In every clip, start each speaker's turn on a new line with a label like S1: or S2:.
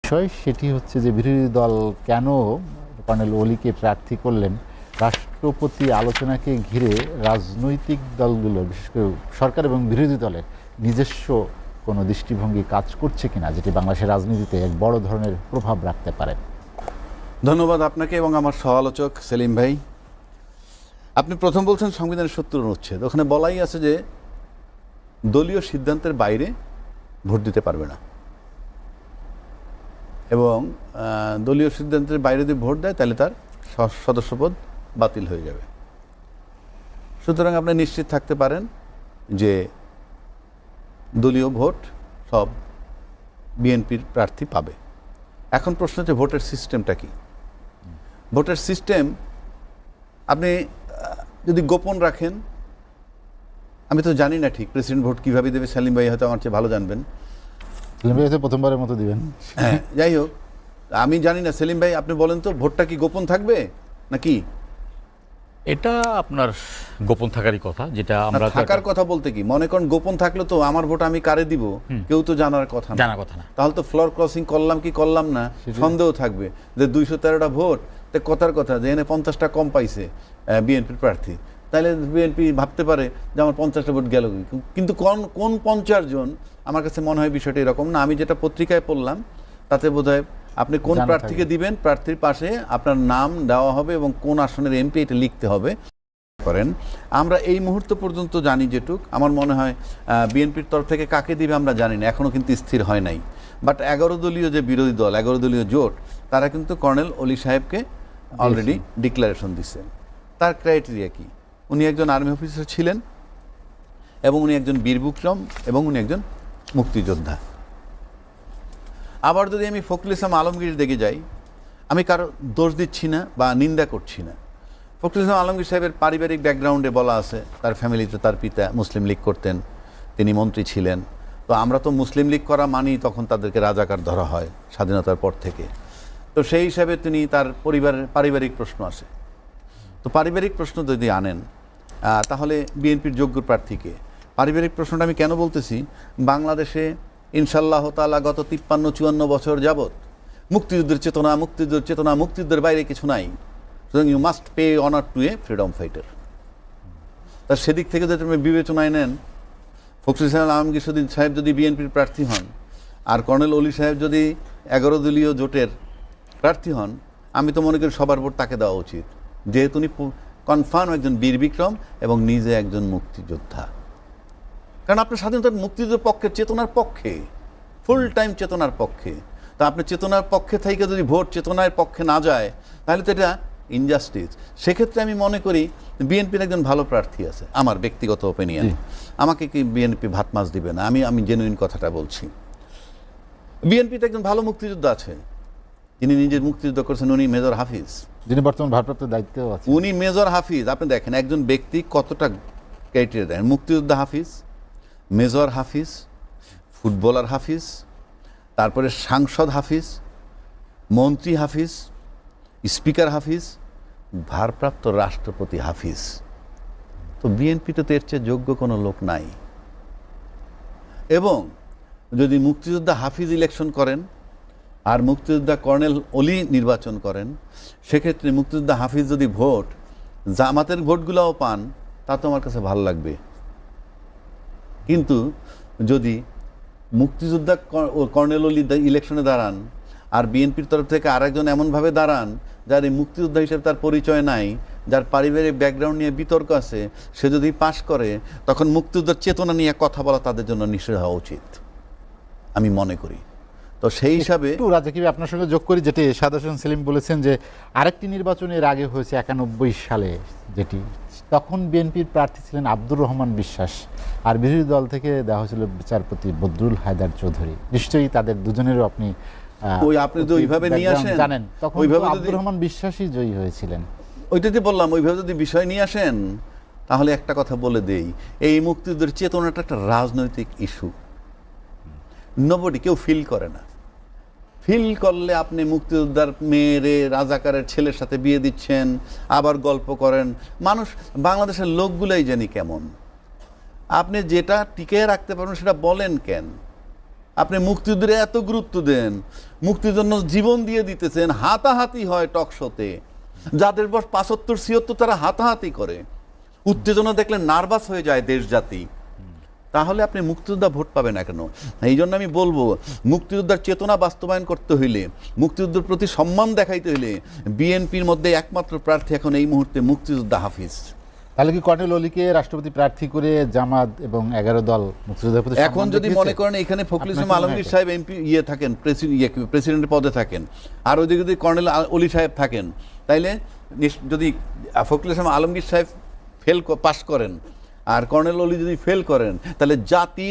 S1: বিষয়, সেটি হচ্ছে যে বিরোধী দল কেন কর্নেল ওলিকে প্রার্থী করলেন। রাষ্ট্রপতি আলোচনাকে ঘিরে রাজনৈতিক দলগুলো, বিশেষ করে সরকার এবং বিরোধী দলের নিজস্ব কোনো দৃষ্টিভঙ্গি কাজ করছে কিনা, যেটি বাংলাদেশের রাজনীতিতে এক বড় ধরনের প্রভাব রাখতে পারে।
S2: ধন্যবাদ আপনাকে এবং আমার সহ-আলোচক সেলিম ভাই। আপনি প্রথম বলছেন সংবিধানের ৭০ অনুচ্ছেদ, ওখানে বলাই আছে যে দলীয় সিদ্ধান্তের বাইরে ভোট দিতে পারবে না, এবং দলীয় সিদ্ধান্তের বাইরে যদি ভোট দেয় তাহলে তার সদস্যপদ বাতিল হয়ে যাবে। সুতরাং আপনি নিশ্চিত থাকতে পারেন যে দলীয় ভোট সব বিএনপির প্রার্থী পাবে। এখন প্রশ্ন হচ্ছে ভোটের সিস্টেমটা কি। ভোটের সিস্টেম আপনি যদি গোপন রাখেন, আমি তো জানি না ঠিক প্রেসিডেন্ট ভোট কীভাবে দেবে, সেলিম ভাই হয়তো আমার চেয়ে ভালো জানবেন।
S1: সেলিম ভাই হয়তো প্রথমবারের মতো দিবেন।
S2: হ্যাঁ, যাই হোক, আমি জানি না। সেলিম ভাই আপনি বলেন তো, ভোটটা কি গোপন থাকবে নাকি?
S3: এটা আপনার গোপন থাকারই কথা, যেটা আমরা
S2: থাকার কথা বলতে কি, মনে করেন গোপন থাকলে তো আমার ভোট আমি কারে দিব কেউ তো জানার কথা না। তাহলে তো ফ্লোর ক্রসিং করলাম কি করলাম না সন্দেহ থাকবে, যে ২১৩টা ভোট তো কথার কথা যে এনে 50টা কম পাইছে বিএনপির প্রার্থী, তাহলে বিএনপি ভাবতে পারে যে আমার 50টা ভোট গেল। কিন্তু কোন 50 জন, আমার কাছে মনে হয় বিষয়টা এরকম না। আমি যেটা পত্রিকায় পড়লাম তাতে বোধহয় আপনি কোন প্রার্থীকে দিবেন, প্রার্থীর পাশে আপনার নাম দেওয়া হবে এবং কোন আসনের এমপি এটা লিখতে হবে করেন। আমরা এই মুহূর্ত পর্যন্ত জানি যেটুক, আমার মনে হয় বিএনপির তরফ থেকে কাকে দিবে আমরা জানি না, এখনও কিন্তু স্থির হয় নাই। বাট 11 দলীয় যে বিরোধী দল, 11 দলীয় জোট, তারা কিন্তু কর্নেল ওলি সাহেবকে অলরেডি ডিক্লারেশন দিচ্ছেন। তার ক্রাইটেরিয়া কি? উনি একজন আর্মি অফিসার ছিলেন, এবং উনি একজন বীর বিক্রম, এবং উনি একজন মুক্তিযোদ্ধা। আবার যদি আমি ফখরুল ইসলাম আলমগীর দিকে যাই, আমি কারো দোষ দিচ্ছি না বা নিন্দা করছি না। ফখরুল ইসলাম আলমগীর সাহেবের পারিবারিক ব্যাকগ্রাউন্ডে বলা আছে, তার ফ্যামিলিতে তার পিতা মুসলিম লীগ করতেন, তিনি মন্ত্রী ছিলেন। তো আমরা তো মুসলিম লীগ করা মানি তখন তাদেরকে রাজাকার ধরা হয় স্বাধীনতার পর থেকে। তো সেই হিসাবে তিনি, তার পরিবারের পারিবারিক প্রশ্ন আসে। তো পারিবারিক প্রশ্ন যদি আনেন তাহলে বিএনপির যোগ্য প্রার্থীকে, পারিবারিক প্রশ্নটা আমি কেন বলতেছি, বাংলাদেশে ইনশাআল্লাহ তাআলা গত 53-54 বছর যাবৎ মুক্তিযুদ্ধের চেতনা, মুক্তিযুদ্ধের বাইরে কিছু নাই। সুতরাং you must pay honour to a freedom fighter. তার সেদিক থেকে যদি আপনি বিবেচনায় নেন, ফখরুল ইসলাম আলমগীর সাহেব যদি বিএনপির প্রার্থী হন, আর কর্নেল ওলি সাহেব যদি 11 দলীয় জোটের প্রার্থী হন, আমি তো মনে করি সবার ভোট তাকে দেওয়া উচিত, যেহেতু উনি কনফার্ম একজন বীর বিক্রম এবং নিজে একজন মুক্তিযোদ্ধা। কারণ আপনার স্বাধীনতার মুক্তিযুদ্ধের পক্ষে, চেতনার পক্ষে, ফুল টাইম চেতনার পক্ষে। তা আপনি চেতনার পক্ষে থেকে যদি ভোট চেতনার পক্ষে না যায়, তাহলে তো এটা ইনজাস্টিস। সেক্ষেত্রে আমি মনে করি বিএনপির একজন ভালো প্রার্থী আছে, আমার ব্যক্তিগত ওপিনিয়ন। আমাকে কি বিএনপি ভাত মাছ দিবে না, আমি জেনুইন কথাটা বলছি। বিএনপিতে একজন ভালো মুক্তিযোদ্ধা আছে, যিনি নিজের মুক্তিযুদ্ধ করেছেন, উনি মেজর হাফিজ,
S1: যিনি বর্তমান ভারপ্রাপ্ত দায়িত্বেও আছেন।
S2: উনি মেজর হাফিজ। আপনি দেখেন একজন ব্যক্তি কতটা ক্রাইটেরিয়া দেন, মুক্তিযোদ্ধা হাফিজ, মেজর হাফিজ, ফুটবলার হাফিজ, তারপরে সাংসদ হাফিজ, মন্ত্রী হাফিজ, স্পিকার হাফিজ, ভারপ্রাপ্ত রাষ্ট্রপতি হাফিজ। তো বিএনপিতে তো এর চেয়ে যোগ্য কোনো লোক নাই। এবং যদি মুক্তিযোদ্ধা হাফিজ ইলেকশন করেন আর মুক্তিযোদ্ধা কর্নেল ওলি নির্বাচন করেন, সেক্ষেত্রে মুক্তিযোদ্ধা হাফিজ যদি ভোট, জামাতের ভোটগুলোও পান, তা তো আমার কাছে ভালো লাগবে। কিন্তু যদি মুক্তিযোদ্ধা কর্নেল ওলি ইলেকশনে দাঁড়ান, আর বিএনপির তরফ থেকে আরেকজন এমনভাবে দাঁড়ান যার এই মুক্তিযোদ্ধা হিসেবে তার পরিচয় নাই, যার পারিবারিক ব্যাকগ্রাউন্ড নিয়ে বিতর্ক আছে, সে যদি পাশ করে, তখন মুক্তিযুদ্ধের চেতনা নিয়ে কথা বলা তাদের জন্য নিষেধ হওয়া উচিত আমি মনে করি। তো সেই হিসাবে
S1: রাজাকি আপনার সঙ্গে যোগ করি, যেটি সাদ হোসেন সেলিম বলেছেন যে আরেকটি নির্বাচনের আগে হয়েছে 91 সালে, যেটি তখন বিএনপির প্রার্থী ছিলেন আব্দুর রহমান বিশ্বাস, আর বিরোধী দল থেকে দেওয়া হয়েছিল বিচারপতি বদরুল হায়দার চৌধুরী। নিশ্চয়ই তাদের দুজনেরও আপনি
S2: তো ওইভাবে নিয়ে আসেন,
S1: জানেন, তখন আব্দুর রহমান বিশ্বাসই জয়ী হয়েছিলেন।
S2: ওইটাতে বললাম, ওইভাবে যদি বিষয় নিয়ে আসেন, তাহলে একটা কথা বলে দেই, এই মুক্তিযুদ্ধের চেতনাটা একটা রাজনৈতিক ইস্যু। নোবডি, কেউ ফিল করে না। ফিল করলে আপনি মুক্তিযোদ্ধার মেয়েরে রাজাকারের ছেলের সাথে বিয়ে দিচ্ছেন, আবার গল্প করেন। মানুষ, বাংলাদেশের লোকগুলাই জানি কেমন। আপনি যেটা টিকে রাখতে পারবেন সেটা বলেন কেন? আপনি মুক্তিযুদ্ধে এত গুরুত্ব দেন, মুক্তির জন্য জীবন দিয়ে দিতেছেন, হাতাহাতি হয় টক শোতে, যাদের বয়স 75-76 তারা হাতাহাতি করে, উত্তেজনা দেখলে নার্ভাস হয়ে যায় দেশ জাতি, তাহলে আপনি মুক্তিযোদ্ধা ভোট পাবেন না কেন? এই জন্য আমি বলবো, মুক্তিযোদ্ধার চেতনা বাস্তবায়ন করতে হইলে, মুক্তিযুদ্ধের প্রতি সম্মান দেখাইতে হইলে বিএনপির মধ্যে একমাত্র প্রার্থী এখন এই মুহূর্তে মুক্তিযোদ্ধা হাফিজ।
S1: তাহলে কি কর্নেল অলিকে রাষ্ট্রপতি প্রার্থী করে জামাত এবং 11 দল মুক্তিযোদ্ধার প্রতি
S2: এখন যদি মনে করেন এখানে ফখরুল ইসলাম আলমগীর সাহেব এমপি থাকেন, প্রেসিডেন্টের পদে থাকেন, আর ওইদিকে যদি কর্নেল অলি সাহেব থাকেন, তাইলে যদি ফখরুল ইসলাম আলমগীর সাহেব পাশ করেন আর কর্নেল অলি যদি ফেল করেন, তাহলে জাতি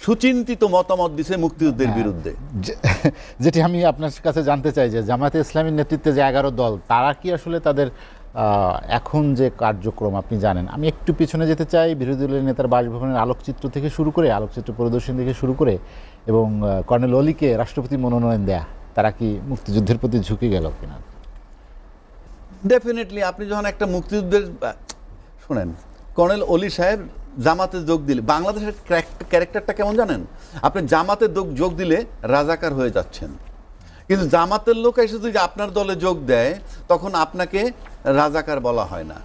S2: সুচিন্তিত মতামত দিছে মুক্তিযুদ্ধের বিরুদ্ধে।
S1: যেটি আমি আপনার কাছে জানতে চাই যে জামায়াতে ইসলামীর নেতৃত্বে যে 11 দল, তারা কি আসলে তাদের এখন যে কার্যক্রম আপনি জানেন, আমি একটু পিছনে যেতে চাই, বিরোধী দলের নেতার বাসভবনের আলোকচিত্র থেকে শুরু করে, আলোকচিত্র প্রদর্শন থেকে শুরু করে, এবং কর্নেল অলিকে রাষ্ট্রপতি মনোনয়ন দেয়া, তারা কি মুক্তিযুদ্ধের প্রতি ঝুঁকে গেল কিনা?
S2: ডেফিনেটলি আপনি যখন একটা মুক্তিযুদ্ধের, শোনেন, কর্নেল অলি সাহেব জামাতে যোগ দিলে, বাংলাদেশের ক্যারেক্টারটা কেমন জানেন? আপনি জামাতে যোগ দিলে রাজাকার হয়ে যাচ্ছেন, কিন্তু জামাতের লোক এসে যদি আপনার দলে যোগ দেয় তখন আপনাকে রাজাকার বলা হয় না।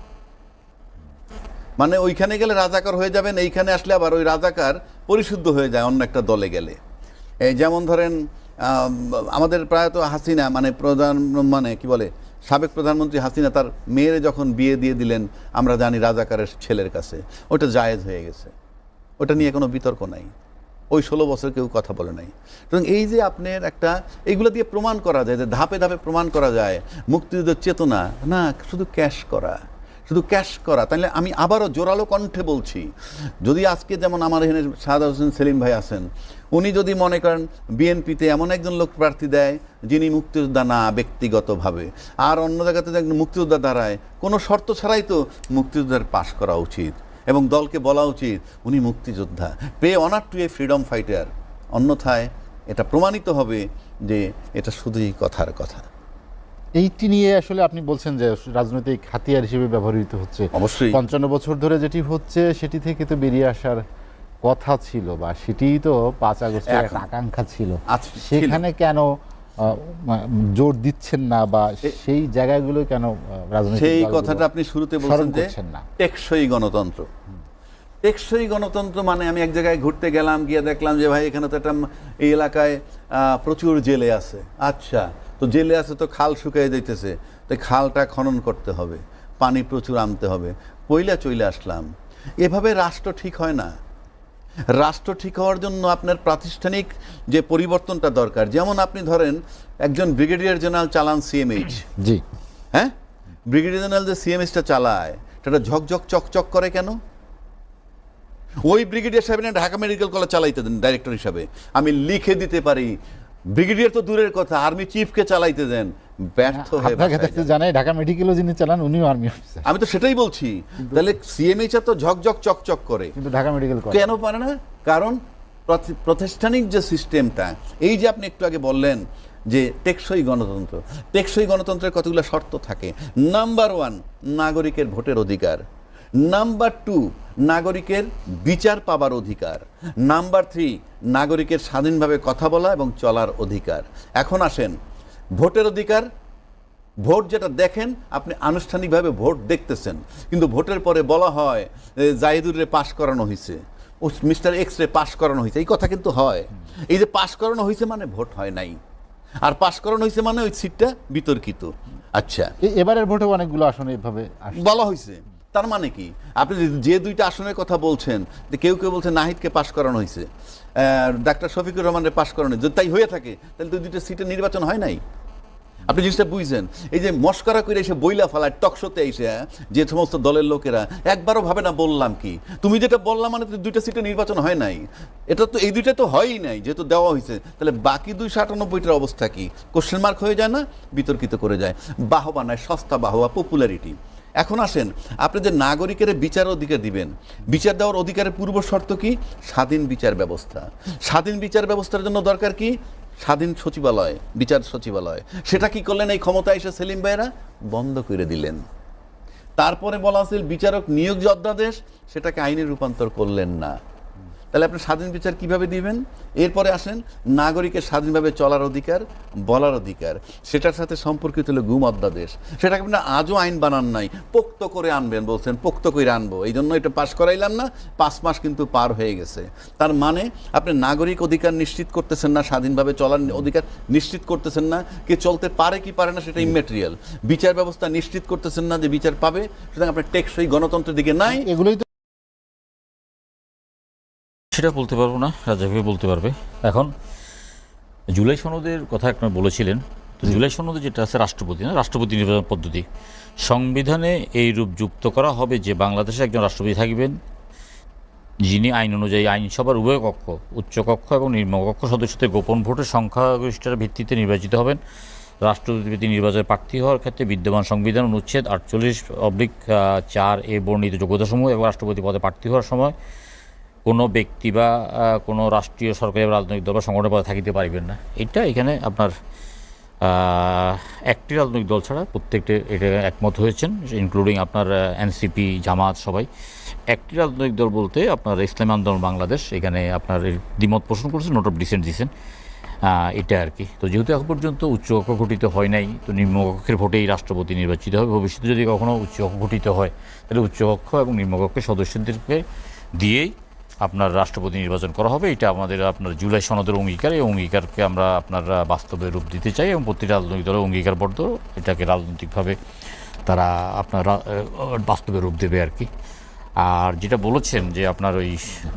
S2: মানে ওইখানে গেলে রাজাকার হয়ে যাবেন, এইখানে আসলে আবার ওই রাজাকার পরিশুদ্ধ হয়ে যায় অন্য একটা দলে গেলে। এই যেমন ধরেন আমাদের প্রায়ত হাসিনা, মানে কি বলে, সাবেক প্রধানমন্ত্রী হাসিনা তার মেয়ের যখন বিয়ে দিয়ে দিলেন, আমরা জানি রাজাকারের ছেলের কাছে, ওটা জায়েজ হয়ে গেছে, ওটা নিয়ে কোনো বিতর্ক নাই, ওই 16 বছর কেউ কথা বলে নাই। এবং এই যে আপনার একটা, এইগুলো দিয়ে প্রমাণ করা যায়, যে ধাপে ধাপে প্রমাণ করা যায় মুক্তিযুদ্ধের চেতনা না শুধু ক্যাশ করা। তাহলে আমি আবারও জোরালো কণ্ঠে বলছি, যদি আজকে যেমন আমার এখানে শাহাদ হোসেন সেলিম ভাই আছেন, উনি যদি মনে করেন বিএনপিতে এমন একজন লোক প্রার্থী দেয় যিনি মুক্তিযোদ্ধা না ব্যক্তিগতভাবে, আর অন্য জায়গাতে একজন মুক্তিযোদ্ধা দাঁড়ায়, কোনো শর্ত ছাড়াই তো মুক্তিযোদ্ধার পাশ করা উচিত এবং দলকে বলা উচিত উনি মুক্তিযোদ্ধা, pay honour to a freedom fighter. অন্যথায় এটা প্রমাণিত হবে যে এটা শুধুই কথার কথা।
S1: এইটি নিয়ে আসলে আপনি বলছেন যে রাজনৈতিক হাতিয়ার হিসেবে ব্যবহৃত হচ্ছে।
S2: অবশ্যই
S1: 55 বছর ধরে যেটি হচ্ছে সেটি থেকে তো বেরিয়ে আসার কথা ছিল, বা সেটিই তো 5 আগস্টের একটা আকাঙ্ক্ষা ছিল, সেখানে কেন জোর দিচ্ছেন না, বা সেই জায়গাগুলো কেন রাজনৈতিক,
S2: সেই কথাটা আপনি শুরুতে বলছেন যে টেকসই গণতন্ত্র। টেকসই গণতন্ত্র মানে আমি এক জায়গায় ঘুরতে গেলাম, গিয়ে দেখলাম যে ভাই এখানে তো একটা, এই এলাকায় প্রচুর জেলে আছে। আচ্ছা, তো জেলে আছে তো খাল শুকিয়ে যাইতেছে, তো খালটা খনন করতে হবে, পানি প্রচুর আনতে হবে, পইলা চইলে আসলাম। এভাবে রাষ্ট্র ঠিক হয় না। রাষ্ট্র ঠিক হওয়ার জন্য আপনার প্রাতিষ্ঠানিক যে পরিবর্তনটা দরকার। যেমন আপনি ধরেন একজন ব্রিগেডিয়ার জেনারেল চালান সিএমএইচ,
S1: জি
S2: হ্যাঁ, ব্রিগেডিয়ার জেনারেল যে সিএমএইচটা চালায় সেটা ঝকঝক চকচক করে কেন? ওই ব্রিগেডিয়ার সাহেব ঢাকা মেডিকেল কলেজ চালাইতে দেন ডাইরেক্টর হিসাবে, আমি লিখে দিতে পারি। ব্রিগেডিয়ার তো দূরের কথা, আর্মি চিফকে চালাইতে দেন, ব্যর্থ হয়ে
S1: জানাই ঢাকা মেডিকেলও যিনি চালান উনিও আর্মি অফিসার।
S2: আমি তো সেটাই বলছি, তাহলে সিএমএইচ তো ঝকঝক চকচক করে,
S1: কিন্তু ঢাকা মেডিকেল
S2: কেন পারে না? কারণ প্রাতিষ্ঠানিক যে সিস্টেমটা, এই যে আপনি একটু আগে বললেন যে টেকসই গণতন্ত্র, টেকসই গণতন্ত্রের কতগুলো শর্ত থাকে। নাম্বার 1, নাগরিকের ভোটের অধিকার। নাম্বার 2, নাগরিকের বিচার পাবার অধিকার। নাম্বার 3, নাগরিকের স্বাধীনভাবে কথা বলা এবং চলার অধিকার। এখন আসেন ভোটের অধিকার। ভোট যেটা দেখেন, আপনি আনুষ্ঠানিকভাবে ভোট দেখতেছেন, কিন্তু ভোটের পরে বলা হয় জাহিদুরে পাশ করানো হয়েছে, ও মিস্টার এক্স রে পাশ করানো হয়েছে, এই কথা কিন্তু হয়। এই যে পাশ করানো হয়েছে মানে ভোট হয় নাই, আর পাশ করানো হয়েছে মানে ওই সিটটা বিতর্কিত। আচ্ছা,
S1: এবারের ভোটে অনেকগুলো আসনে এভাবে
S2: বলা হয়েছে, তার মানে কি? আপনি যে 2টা আসনের কথা বলছেন, যে কেউ কেউ বলছেন নাহিদকে পাশ করানো হয়েছে, ডাক্তার শফিকুর রহমানের পাশ করানো হয়েছে, যদি তাই হয়ে থাকে তাহলে তো 2টা সিটের নির্বাচন হয় নাই। আপনি জিনিসটা বুঝছেন? এই যে মস্করা করে এসে বইলা ফেলায় টকশোতে এসে যে সমস্ত দলের লোকেরা একবারও ভাবে না বললাম কি, তুমি যেটা বললাম মানে তো 2টা সিটের নির্বাচন হয় নাই, এটা তো এই 2টা তো হয়ই নাই, যেহেতু দেওয়া হয়েছে, তাহলে বাকি 298টার অবস্থা কি? কোশ্চেন মার্ক হয়ে যায় না, বিতর্কিত করে যায়, বাহবা নয়, সস্তা বাহবা, পপুলারিটি। এখন আসেন, আপনি যে নাগরিকের বিচার অধিকার দিবেন, বিচার দেওয়ার অধিকারের পূর্ব শর্ত কি? স্বাধীন বিচার ব্যবস্থা। স্বাধীন বিচার ব্যবস্থার জন্য দরকার কি? স্বাধীন সচিবালয়, বিচার সচিবালয়। সেটা কি করলেন? এই ক্ষমতা এসে সেলিম ভাইরা বন্ধ করে দিলেন। তারপরে বলা হয়েছিল বিচারক নিয়োগ যে অধ্যাদেশ, সেটাকে আইনে রূপান্তর করলেন না। তাহলে আপনি স্বাধীন বিচার কিভাবে দিবেন? এরপরে আসেন নাগরিকের স্বাধীনভাবে চলার অধিকার, বলার অধিকার, সেটার সাথে সম্পর্কিত হলো গুম অধ্যাদেশ। সেটাকে আপনি আজও আইন বানান নাই, পোক্ত করে আনবেন বলছেন, পোক্ত করে আনবো, এই জন্য এটা পাশ করাইলাম না, 5 মাস কিন্তু পার হয়ে গেছে। তার মানে আপনি নাগরিক অধিকার নিশ্চিত করতেছেন না, স্বাধীনভাবে চলার অধিকার নিশ্চিত করতেছেন না, কে চলতে পারে কি পারে না সেটা ইমেটেরিয়াল, বিচার ব্যবস্থা নিশ্চিত করতেছেন না যে বিচার পাবে, সুতরাং আপনার টেকসই গণতন্ত্রের দিকে নাই।
S1: এগুলোই তো
S3: সেটা বলতে পারবো না, রাজাকে বলতে পারবে। এখন জুলাই সনদের কথা আপনার বলেছিলেন, তো জুলাই সনদে যেটা আছে রাষ্ট্রপতি না, রাষ্ট্রপতি নির্বাচন পদ্ধতি সংবিধানে এই রূপ যুক্ত করা হবে যে বাংলাদেশে একজন রাষ্ট্রপতি থাকবেন যিনি আইন অনুযায়ী আইনসভার উভয় কক্ষ, উচ্চকক্ষ এবং নিম্নকক্ষ সদস্যদের গোপন ভোটের সংখ্যাগরিষ্ঠতার ভিত্তিতে নির্বাচিত হবেন। রাষ্ট্রপতি নির্বাচনে প্রার্থী হওয়ার ক্ষেত্রে বিদ্যমান সংবিধান অনুচ্ছেদ 48/4 বর্ণিত যোগ্যতাসমূহ এবং রাষ্ট্রপতি পদে প্রার্থী হওয়ার সময় কোনো ব্যক্তি বা কোনো রাষ্ট্রীয় সরকারি বা রাজনৈতিক দল বা সংগঠনের পদে থাকিতে পারিবেন না। এটা এখানে আপনার একটি রাজনৈতিক দল ছাড়া প্রত্যেকটি এটা একমত হয়েছেন, ইনক্লুডিং আপনার এনসিপি, জামাত, সবাই। একটি রাজনৈতিক দল বলতে আপনার ইসলামী আন্দোলন বাংলাদেশ এখানে আপনার দ্বিমত পোষণ করেছেন, নোট অফ ডিসেন্ট দিয়েছেন, এটা আর কি। তো যেহেতু এখন পর্যন্ত উচ্চকক্ষ গঠিত হয় নাই, তো নিম্নকক্ষের ভোটেই রাষ্ট্রপতি নির্বাচিত হবে। ভবিষ্যতে যদি কখনো উচ্চকক্ষ গঠিত হয় তাহলে উচ্চকক্ষ এবং নিম্নকক্ষের সদস্যদেরকে দিয়েই আপনার রাষ্ট্রপতি নির্বাচন করা হবে। এটা আমাদের আপনার জুলাই সনদের অঙ্গীকার, এই অঙ্গীকারকে আমরা আপনার বাস্তবে রূপ দিতে চাই এবং প্রতিটা রাজনৈতিক দলের অঙ্গীকারবদ্ধ এটাকে রাজনৈতিকভাবে তারা আপনার বাস্তবে রূপ দেবে আর কি। আর যেটা বলেছেন যে আপনার ওই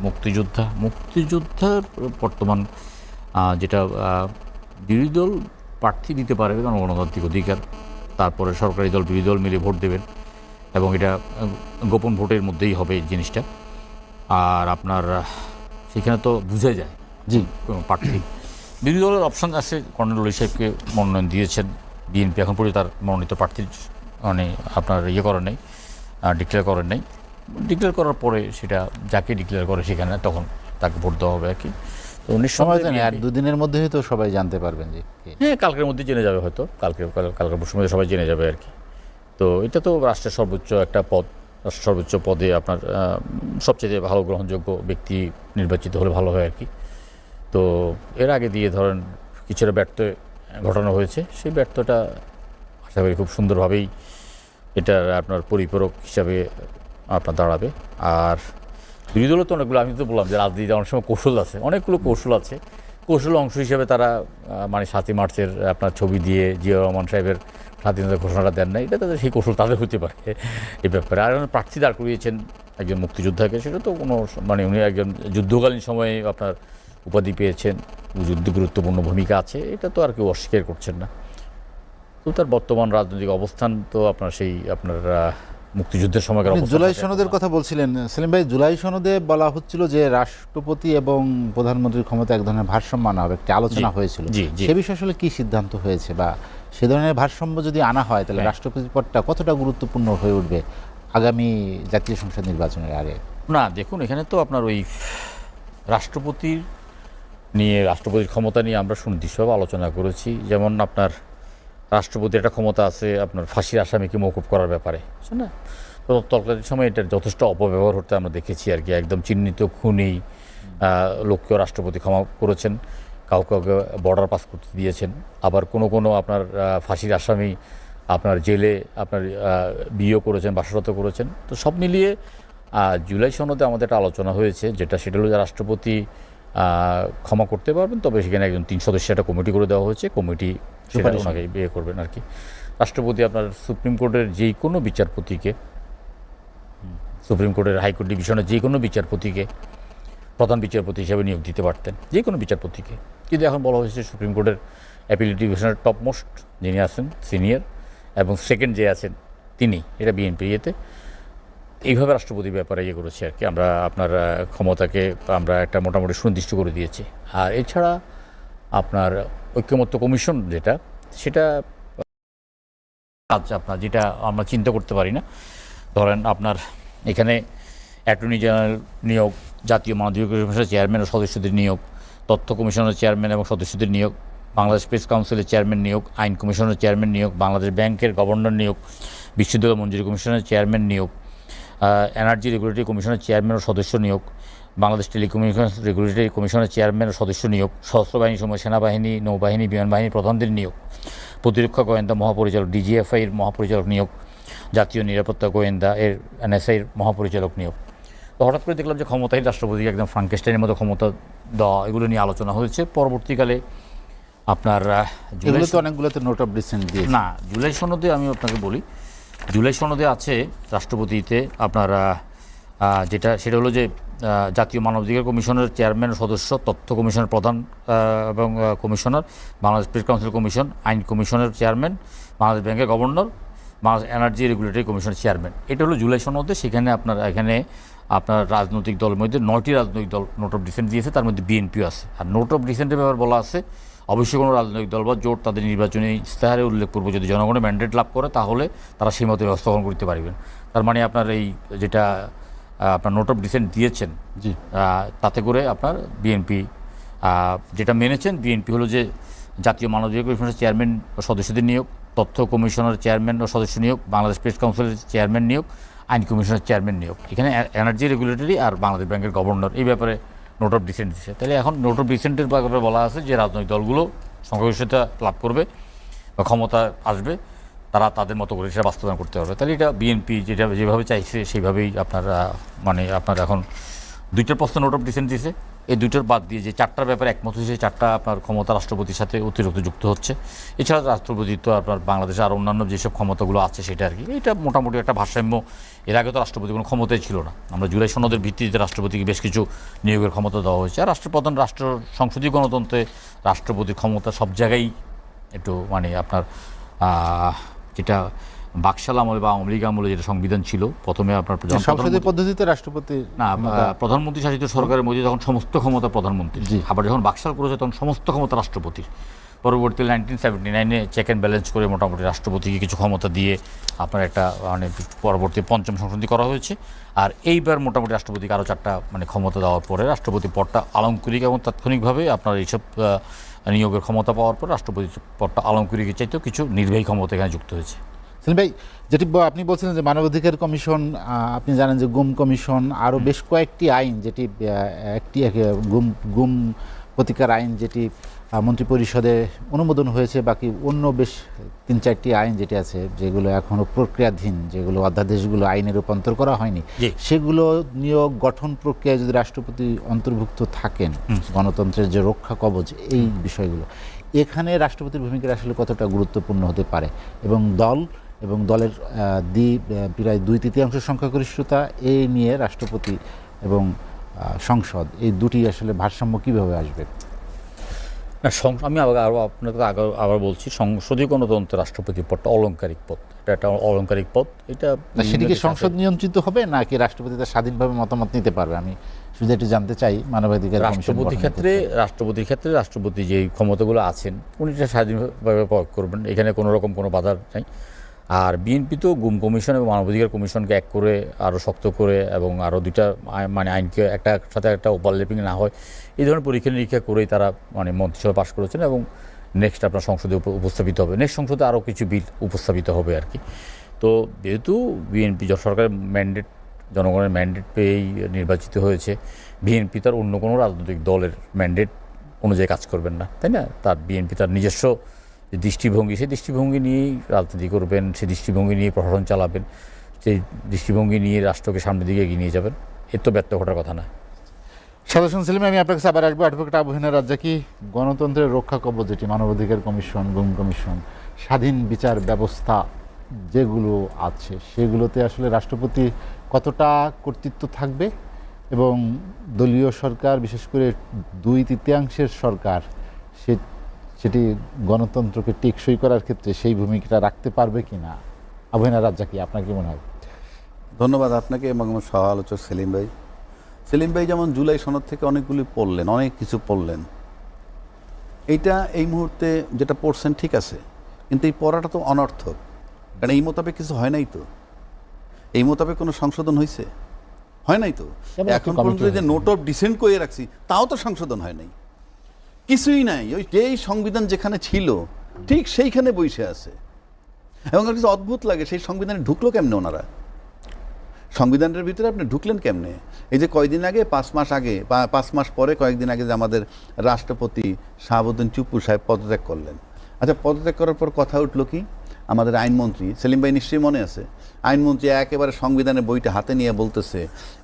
S3: মুক্তিযোদ্ধার বর্তমান যেটা বিরোধী দল প্রার্থী দিতে পারবে, কারণ গণতান্ত্রিক অধিকার, তারপরে সরকারি দল বিরোধী দল মিলে ভোট দেবেন এবং এটা গোপন ভোটের মধ্যেই হবে এই জিনিসটা। আর আপনার সেখানে তো বুঝে যায়
S1: জি
S3: প্রার্থী বিরোধী দলের অপশান আছে। কর্নেল ওলি সাহেবকে মনোনয়ন দিয়েছেন বিএনপি, এখন পর্যন্ত তার মনোনীত প্রার্থীর মানে আপনার করেন নাই, ডিক্লেয়ার করেন নাই। ডিক্লেয়ার করার পরে সেটা যাকে ডিক্লেয়ার করে সেখানে তখন তাকে ভোট দেওয়া হবে আর কি। তো
S1: সময় জানি আর দুদিনের মধ্যেই তো সবাই জানতে পারবেন যে
S3: হ্যাঁ, কালকের মধ্যে জেনে যাবে, হয়তো কালকের মধ্যে সবাই জেনে যাবে আর কি। তো এটা তো রাষ্ট্রের সর্বোচ্চ একটা পদ, সর্বোচ্চ পদে আপনার সবচেয়ে ভালো গ্রহণযোগ্য ব্যক্তি নির্বাচিত হলে ভালো হয় আর কি। তো এর আগে দিয়ে ধরেন কিছুটা ব্যর্থ ঘটনা হয়েছে, সেই ব্যর্থটা আশা করি খুব সুন্দরভাবেই এটা আপনার পরিপূরক হিসাবে আপনার দাঁড়াবে। আর বিরোধী দলের তো অনেকগুলো, আমি তো বললাম যে রাজনীতিতে অনেক সময় কৌশল আছে, অনেকগুলো কৌশল আছে। কৌশল অংশ হিসেবে তারা মানে 7ই মার্চের আপনার ছবি দিয়ে জিয়া রহমান সাহেবের স্বাধীনতার ঘোষণাটা দেন না, এটা তাদের সেই কৌশল তাদের হতে পারে এই ব্যাপারে। আর প্রার্থী দাঁড় করিয়েছেন একজন মুক্তিযোদ্ধাকে, সেটা তো কোনো মানে উনি একজন যুদ্ধকালীন সময়ে আপনার উপাধি পেয়েছেন, যুদ্ধে গুরুত্বপূর্ণ ভূমিকা আছে, এটা তো আর কেউ অস্বীকার করছেন না। তো তার বর্তমান রাজনৈতিক অবস্থান তো আপনার সেই আপনার মুক্তিযুদ্ধের সময়কার অবস্থা।
S1: জুলাই সনদের কথা বলছিলেন সেলিম ভাই, জুলাই সনদে বলা হচ্ছিল যে রাষ্ট্রপতি এবং প্রধানমন্ত্রীর ক্ষমতা এক ধরনের ভারসাম্য আনা হবে, একটা আলোচনা হয়েছিল। সে বিষয়ে আসলে কি সিদ্ধান্ত হয়েছে, বা সে ধরনের ভারসাম্য যদি আনা হয় তাহলে রাষ্ট্রপতি পদটা কতটা গুরুত্বপূর্ণ হয়ে উঠবে আগামী জাতীয় সংসদ নির্বাচনের আগে?
S3: না দেখুন, এখানে তো আপনার ওই রাষ্ট্রপতির ক্ষমতা নিয়ে আমরা সুনির্দিষ্টভাবে আলোচনা করেছি। যেমন আপনার রাষ্ট্রপতির একটা ক্ষমতা আছে আপনার ফাঁসির আসামিকে মওকুফ করার ব্যাপারে, বুঝছেন না? তো তৎকালীন সময় এটার যথেষ্ট অপব্যবহার হতে আমরা দেখেছি আর কি। একদম চিহ্নিত খুনি লোককেও রাষ্ট্রপতি ক্ষমা করেছেন, কাউকে বর্ডার পাস করতে দিয়েছেন, আবার কোনো আপনার ফাঁসির আসামি আপনার জেলে আপনার বিয়ে করেছেন, বাসরত করেছেন। তো সব মিলিয়ে জুলাই সনদে আমাদের একটা আলোচনা হয়েছে, সেটা হলো যে রাষ্ট্রপতি ক্ষমা করতে পারবেন, তবে সেখানে একজন 3 সদস্যের একটা কমিটি করে দেওয়া হয়েছে, কমিটি সেটা ওনাকে বিয়ে করবেন আর কি। রাষ্ট্রপতি আপনার সুপ্রিম কোর্টের যে কোনো বিচারপতিকে, সুপ্রিম কোর্টের হাইকোর্ট ডিভিশনের যে কোনো বিচারপতিকে প্রধান বিচারপতি হিসেবে নিয়োগ দিতে পারতেন, যে কোনো বিচারপতিকে। কিন্তু এখন বলা হয়েছে সুপ্রিম কোর্টের অ্যাপিলেট ডিভিশনের টপমোস্ট যিনি আছেন সিনিয়র এবং সেকেন্ড যে আছেন তিনি, এটা বিএনপি ইয়েতে এইভাবে রাষ্ট্রপতির ব্যাপারে করেছি আর কি। আমরা আপনার ক্ষমতাকে আমরা একটা মোটামুটি সুনির্দিষ্ট করে দিয়েছি। আর এছাড়া আপনার ঐক্যমত্য কমিশন সেটা কাজ আপনার যেটা আমরা চিন্তা করতে পারি না। ধরেন আপনার এখানে অ্যাটর্নি জেনারেল নিয়োগ, জাতীয় মানবাধিকার কমিশনের চেয়ারম্যান ও সদস্যদের নিয়োগ, তথ্য কমিশনের চেয়ারম্যান এবং সদস্যদের নিয়োগ, বাংলাদেশ প্রেস কাউন্সিলের চেয়ারম্যান নিয়োগ, আইন কমিশনের চেয়ারম্যান নিয়োগ, বাংলাদেশ ব্যাংকের গভর্নর নিয়োগ, বিশ্ববিদ্যালয় মঞ্জুরি কমিশনের চেয়ারম্যান নিয়োগ, এনার্জি রেগুলেটরি কমিশনের চেয়ারম্যান ও সদস্য নিয়োগ, বাংলাদেশ টেলিকমিউনিকেশন রেগুলেটরি কমিশনের চেয়ারম্যান ও সদস্য নিয়োগ, সশস্ত্র বাহিনী সমূহ সেনাবাহিনী, নৌবাহিনী, বিমান বাহিনী প্রধানদের নিয়োগ, প্রতিরক্ষা গোয়েন্দা মহাপরিচালক ডিজিএফআই এর মহাপরিচালক নিয়োগ, জাতীয় নিরাপত্তা গোয়েন্দা এর এনএসআই এর মহাপরিচালক নিয়োগ। তো হঠাৎ করে দেখলাম যে ক্ষমতাহীন রাষ্ট্রপতিকে একদম ফ্রাঙ্কেস্টাইনের মতো ক্ষমতা দেওয়া, এগুলো নিয়ে আলোচনা হয়েছে। পরবর্তীকালে আপনার
S1: এগুলো তো অনেকগুলোতে নোট অফ ডিসেন্ট দিয়েছে।
S3: না, জুলাই সনদে আমি আপনাকে বলি, জুলাই সনদে আছে রাষ্ট্রপতিতে আপনার সেটা হলো যে জাতীয় মানবাধিকার কমিশনের চেয়ারম্যান সদস্য, তথ্য কমিশনের প্রধান এবং commissioner, Bangladesh press council commission, আইন কমিশনের চেয়ারম্যান, বাংলাদেশ ব্যাংকের গভর্নর, বাংলাদেশ এনার্জি রেগুলেটরি কমিশনের চেয়ারম্যান। এটা হলো জুলাই সনদে। সেখানে আপনার রাজনৈতিক দলের মধ্যে 9টি রাজনৈতিক দল নোট অফ ডিসেন্ট দিয়েছে, তার মধ্যে বিএনপিও আছে। আর নোট অফ ডিসেন্টের ব্যাপারে বলা আছে অবশ্যই কোনো রাজনৈতিক দল বা জোট তাদের নির্বাচনী ইস্তাহারে উল্লেখপূর্বক যদি জনগণের ম্যান্ডেট লাভ করে তাহলে তারা সেই মতো ব্যবস্থা গ্রহণ করতে পারবেন। তার মানে আপনার এই যেটা আপনার নোট অফ ডিসেন্ট দিয়েছেন,
S1: জি,
S3: তাতে করে আপনার বিএনপি যেটা মেনেছেন, বিএনপি হলো যে জাতীয় মানবাধিকার কমিশনের চেয়ারম্যান ও সদস্যদের নিয়োগ, তথ্য কমিশনের চেয়ারম্যান ও সদস্য নিয়োগ, বাংলাদেশ প্রেস কাউন্সিলের চেয়ারম্যান নিয়োগ, আইন কমিশনের চেয়ারম্যান নিয়োগ, এখানে এনার্জি রেগুলেটরি আর বাংলাদেশ ব্যাংকের গভর্নর, এই ব্যাপারে নোট অফ ডিসেন্ট দিচ্ছে। তাহলে এখন নোট অফ ডিসেন্টের ব্যাপারে বলা আছে যে রাজনৈতিক দলগুলো সংখ্যাগরিষ্ঠতা লাভ করবে বা ক্ষমতা আসবে, তারা তাদের মতো করে সেটা বাস্তবায়ন করতে পারবে। তাহলে এটা বিএনপি যেভাবে চাইছে সেইভাবেই আপনার এখন 2টার প্রশ্ন নোট অফ ডিসেন্ট দিয়েছে। এই 2টার বাদ দিয়ে যে 4টার ব্যাপারে একমত হয়েছে, 4টা আপনার ক্ষমতা রাষ্ট্রপতির সাথে অতিরিক্ত যুক্ত হচ্ছে। এছাড়া রাষ্ট্রপতি তো আপনার বাংলাদেশে আর অন্যান্য যেসব ক্ষমতাগুলো আছে সেটা আর কি, এটা মোটামুটি একটা ভারসাম্য। এর আগে তো রাষ্ট্রপতি কোনো ক্ষমতাই ছিল না। আমরা জুলাই সনদের ভিত্তিতে রাষ্ট্রপতিকে বেশ কিছু নিয়োগের ক্ষমতা দেওয়া হয়েছে। আর রাষ্ট্রপ্রধান রাষ্ট্র সংসদীয় গণতন্ত্রে রাষ্ট্রপতির ক্ষমতা সব জায়গায় একটু আপনার যেটা বাকশাল আমলে বা আওয়ামী লীগ আমলে যেটা সংবিধান ছিল, প্রথমে আপনার
S1: সংসদীয় পদ্ধতিতে রাষ্ট্রপতি
S3: প্রধানমন্ত্রী শাসিত সরকারের মধ্যে তখন সমস্ত ক্ষমতা প্রধানমন্ত্রী, আবার যখন বাকশাল করেছে তখন সমস্ত ক্ষমতা রাষ্ট্রপতির। পরবর্তীতে 1979-এ চেক অ্যান্ড ব্যালেন্স করে মোটামুটি রাষ্ট্রপতিকে কিছু ক্ষমতা দিয়ে আপনার একটা পরবর্তী 5ম সংশোধনী করা হয়েছে। আর এইবার মোটামুটি রাষ্ট্রপতিকে আরও 4টা ক্ষমতা দেওয়ার পরে রাষ্ট্রপতি পদটা আলংকরিক এবং তাৎক্ষণিকভাবে আপনার এইসব নিয়োগের ক্ষমতা পাওয়ার পর রাষ্ট্রপতি পদটা আলংকরিকের চাইতেও কিছু নির্বাহী ক্ষমতা এখানে যুক্ত হয়েছে।
S1: সেলিম ভাই, যেটি আপনি বলছিলেন যে মানবাধিকার কমিশন, আপনি জানেন যে গুম কমিশন, আরও বেশ কয়েকটি আইন, যেটি গুম প্রতিকার আইন যেটি মন্ত্রিপরিষদে অনুমোদন হয়েছে, বাকি অন্য বেশ 3-4টি আইন যেটি আছে যেগুলো এখনও প্রক্রিয়াধীন, যেগুলো অধ্যাদেশগুলো আইনে রূপান্তর করা হয়নি, সেগুলো নিয়োগ গঠন প্রক্রিয়ায় যদি রাষ্ট্রপতি অন্তর্ভুক্ত থাকেন, গণতন্ত্রের যে রক্ষা কবচ, এই বিষয়গুলো এখানে রাষ্ট্রপতির ভূমিকা আসলে কতটা গুরুত্বপূর্ণ হতে পারে, এবং দলের প্রায় 2/3 সংখ্যাগরিষ্ঠতা এই নিয়ে রাষ্ট্রপতি এবং সংসদ, এই দুটি আসলে ভারসাম্য কীভাবে আসবে?
S3: না, আমি আপনাকে আবার বলছি, সংসদীয় গণতন্ত্র রাষ্ট্রপতি পদটা অলংকারিক পদ, এটা একটা অলংকারিক পদ। এটা
S1: সেটিকে সংসদ নিয়ন্ত্রিত হবে নাকি রাষ্ট্রপতি তার স্বাধীনভাবে মতামত নিতে পারবে? আমি শুধু একটু জানতে চাই মানবাধিকার
S3: রাষ্ট্রপতির ক্ষেত্রে রাষ্ট্রপতি যে ক্ষমতাগুলো আছেন উনি এটা স্বাধীনভাবে প্রয়োগ করবেন, এখানে কোনো রকম কোনো বাধা নাই। আর বিএনপি তো গুম কমিশন এবং মানবাধিকার কমিশনকে এক করে আরও শক্ত করে এবং আরও 2টা আইনকে একটা সাথে একটা ওভারল্যাপিং না হয় এই ধরনের পরীক্ষা নিরীক্ষা করেই তারা মন্ত্রিসভা পাশ করেছেন এবং নেক্সট আপনার সংসদে উপস্থাপিত হবে, নেক্সট সংসদে আরও কিছু বিল উপস্থাপিত হবে আর কি। তো যেহেতু বিএনপি সরকারের জনগণের ম্যান্ডেট পেয়েই নির্বাচিত হয়েছে, বিএনপি তার অন্য কোনো রাজনৈতিক দলের ম্যান্ডেট অনুযায়ী কাজ করবেন না, তাই না? বিএনপি তার নিজস্ব যে দৃষ্টিভঙ্গি, সেই দৃষ্টিভঙ্গি নিয়েই রাজনীতি করবেন, সেই দৃষ্টিভঙ্গি নিয়ে প্রশাসন চালাবেন, সেই দৃষ্টিভঙ্গি নিয়ে রাষ্ট্রকে সামনের দিকে এগিয়ে নিয়ে যাবেন। এর তো ব্যর্থ ঘটার কথা না।
S1: সাধারণ সেলিম, আমি আপনার কাছে আবার আসবো। অ্যাডভোকেট আবু হেনা রাজ্জাকি, গণতন্ত্রের রক্ষা কবচ যেটি মানবাধিকার কমিশন, গুম কমিশন, স্বাধীন বিচার ব্যবস্থা যেগুলো আছে, সেগুলোতে আসলে রাষ্ট্রপতি কতটা কর্তৃত্ব থাকবে, এবং দলীয় সরকার, বিশেষ করে 2/3 সরকার, সেটি গণতন্ত্রকে টেকসই করার ক্ষেত্রে সেই ভূমিকাটা রাখতে পারবে কিনা? আবু হেনা রাজ্জাকি, আপনার কি মনে হয়?
S2: ধন্যবাদ আপনাকে এবং আমার সহ আলোচক সেলিম ভাই। সেলিম ভাই যেমন জুলাই সনদ থেকে অনেকগুলি পড়লেন, অনেক কিছু পড়লেন, এইটা এই মুহূর্তে যেটা পড়ছেন ঠিক আছে, কিন্তু এই পড়াটা তো অনর্থক, কারণ এই মোতাবেক কিছু হয় নাই। তো এই মোতাবেক কোনো সংশোধন হয়েছে? হয় নাই। তো এখন পর্যন্ত যে নোট অফ ডিসেন্ট করে রাখছি তাও তো সংশোধন হয় নাই, কিছুই নাই। ওই যেই সংবিধান যেখানে ছিল ঠিক সেইখানে বসে আছে। এবং কিছু অদ্ভুত লাগে, সেই সংবিধানে ঢুকলো কেমনে ওনারা? সংবিধানের ভিতরে আপনি ঢুকলেন কেমনে? এই যে কয়েকদিন আগে 5 মাস আগে বা 5 মাস পরে কয়েকদিন আগে যে আমাদের রাষ্ট্রপতি শাহাবুদ্দিন চুপ্পু সাহেব পদত্যাগ করলেন। আচ্ছা, পদত্যাগ করার পর কথা উঠলো কি, আমাদের আইনমন্ত্রী সেলিম ভাই নিশ্চয়ই মনে আছে, আইনমন্ত্রী একেবারে সংবিধানের বইটা হাতে নিয়ে বলতেছে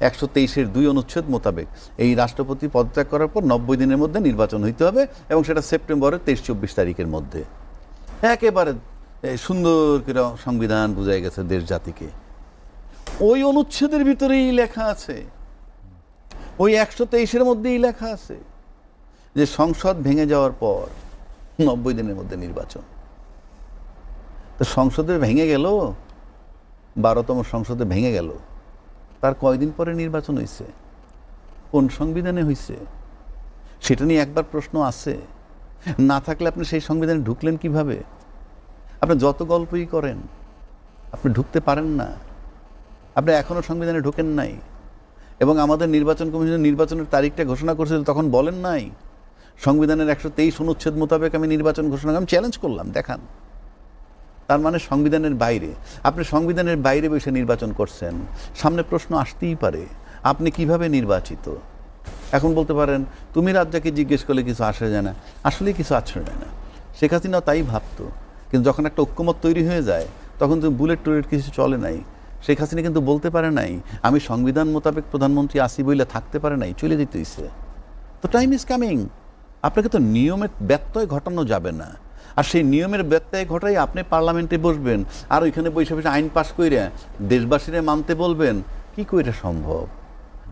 S2: 123-এর 2 অনুচ্ছেদ মোতাবেক এই রাষ্ট্রপতি পদত্যাগ করার পর 90 দিনের মধ্যে নির্বাচন হইতে হবে এবং সেটা সেপ্টেম্বরের 23-24 তারিখের মধ্যে। একেবারে সুন্দর করে সংবিধান বুঝাই গেছে দেশ জাতিকে। ওই অনুচ্ছেদের ভিতরেই লেখা আছে, ওই 123-এর মধ্যেই লেখা আছে যে সংসদ ভেঙে যাওয়ার পর 90 দিনের মধ্যে নির্বাচন। তো সংসদে ভেঙে গেল, 12তম সংসদে ভেঙে গেল, তার কয়দিন পরে নির্বাচন হয়েছে? কোন সংবিধানে হয়েছে? সেটা নিয়ে একবার প্রশ্ন আছে। না থাকলে আপনি সেই সংবিধানে ঢুকলেন কিভাবে? আপনি যত গল্পই করেন আপনি ঢুকতে পারেন না, আপনি এখনো সংবিধানে ঢোকেন নাই। এবং আমাদের নির্বাচন কমিশন নির্বাচনের তারিখটা ঘোষণা করেছিল, তখন বলেন নাই সংবিধানের 123 অনুচ্ছেদ মোতাবেক আমি নির্বাচন ঘোষণা, আমি চ্যালেঞ্জ করলাম, দেখান। তার মানে সংবিধানের বাইরে, আপনি সংবিধানের বাইরে বসে নির্বাচন করছেন। সামনে প্রশ্ন আসতেই পারে, আপনি কিভাবে নির্বাচিত? এখন বলতে পারেন তুমি রাজ্জাকে জিজ্ঞেস করলে কিছু আসে যায় না, আসলে কিছু আসে যায় না। শেখ হাসিনাও তাই ভাবতো, কিন্তু যখন একটা ঐক্যমত তৈরি হয়ে যায় তখন তো বুলেট টুলেট কিছু চলে নাই। শেখ হাসিনা কিন্তু বলতে পারে নাই আমি সংবিধান মোতাবেক প্রধানমন্ত্রী আসি বইলে থাকতে পারে নাই, চলে যেতে হইছে। তো টাইম ইজ কামিং। আপনাকে তো নিয়মের ব্যত্যয় ঘটানো যাবে না, আর সেই নিয়মের ব্যত্যয় ঘটাই আপনি পার্লামেন্টে বসবেন আর ওইখানে বসে বসে আইন পাশ করে দেশবাসীরা মানতে বলবেন, কি করে সম্ভব?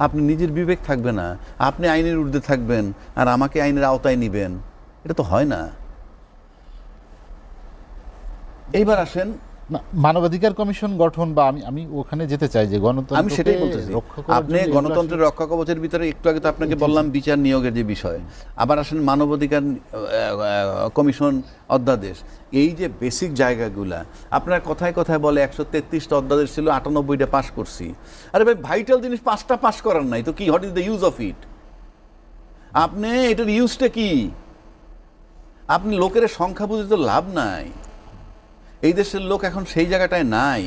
S2: আপনি নিজের বিবেক থাকবে না, আপনি আইনের ঊর্ধ্বে থাকবেন আর আমাকে আইনের আওতায় নিবেন, এটা তো হয় না। এইবার আসেন
S1: মানবাধিকার কমিশন গঠন, বা আমি ওখানে যেতে চাই যে
S2: আমি সেটাই বলতেছি, আপনি গণতন্ত্রের রক্ষা কবচের ভিতরে একটু আগে তো আপনাকে বললাম বিচার নিয়োগের যে বিষয়। আবার আসেন মানবাধিকার কমিশন অধ্যাদেশ, এই যে বেসিক জায়গাগুলা আপনার কথায় কথায় বলে 133টা অধ্যাদেশ ছিল, 98টা পাস করছি। আরে ভাই, ভাইটাল জিনিস 5টা পাস করার নাই তো কি? What is the use of it? আপনি এটার ইউজটা কি? আপনি লোকের সংখ্যা বুঝে তো লাভ নাই। এই দেশের লোক এখন সেই জায়গাটায় নাই।